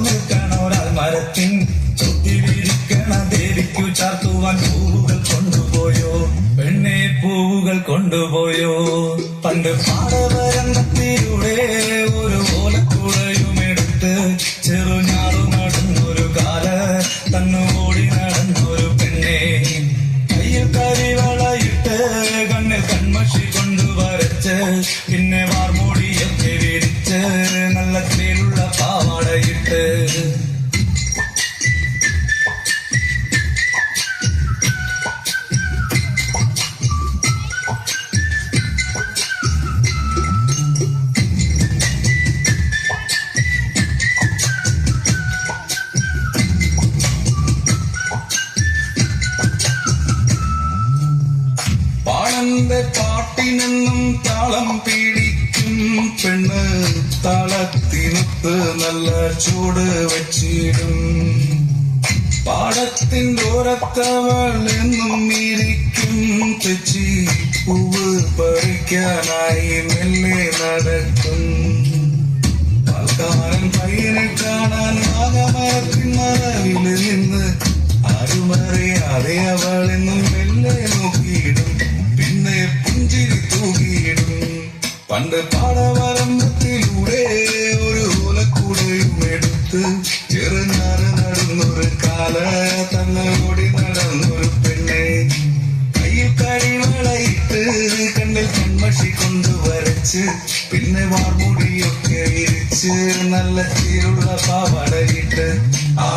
നിൽക്കണോരാൾ മരത്തിൻ ചുറ്റി വിരിക്കണ ദേവിക്കു ചാർത്തുവാൻ പൂവുകൾ കൊണ്ടുപോയോ പെണ്ണെ പൂവുകൾ കൊണ്ടുപോയോ പണ്ട് പാടവരണ്ടത്തിലൂടെ ഒരു ഓലക്കുടയുമെടുത്ത് ചെറുഞാറു നടന്നൊരു കാല തന്നോടി നടന്നൊരു പെണ്ണെ കയ്യിൽ കരിവളയിട്ട് കണ്ണിൽ കൺമഷി കൊണ്ടു വരച്ച് പിന്നെ വാർമൂടിയൊക്കെ വിരിച്ച് നല്ല തേലുള്ള പാവാടയിട്ട് പാടന്റെ പാട്ടിനെന്നും താളം പിടിക്കും പെണ്ണ് താളത്തിനൊത്ത് നല്ല ചൂട് വച്ചിടും പാടത്തിന്റെ ഓരത്തവൾ എന്നും ഇരിക്കും തെച്ചി പൂവ് പറിക്കാനായി മെല്ലെ നടക്കും പാൽക്കാരൻ പയ്യനെ കാണാൻ നാഗമരത്തിൻ മറവില് നിന്ന് ആരുമറിയാതെ അവളെന്നും മെല്ലെ നോക്കിയിടും പിന്നെ പുഞ്ചിരി തൂകിയിടും പണ്ട് പാടവരമ്പത്തിലൂടെ ഒരു ഓലക്കൂടയും എടുത്ത് ചെറുനാറ് നടന്നൊരു കാല തന്നോടി നടന്നൊരു പെണ്ണെ കയ്യിൽ കരിവളയിട്ട് കണ്ണിൽ കൺമഷി കൊണ്ടു വരച്ച് പിന്നെ വാർമുടിയൊക്കെ വിരിച്ച് നല്ല തീരുള്ള പാവാടയിട്ട് ആ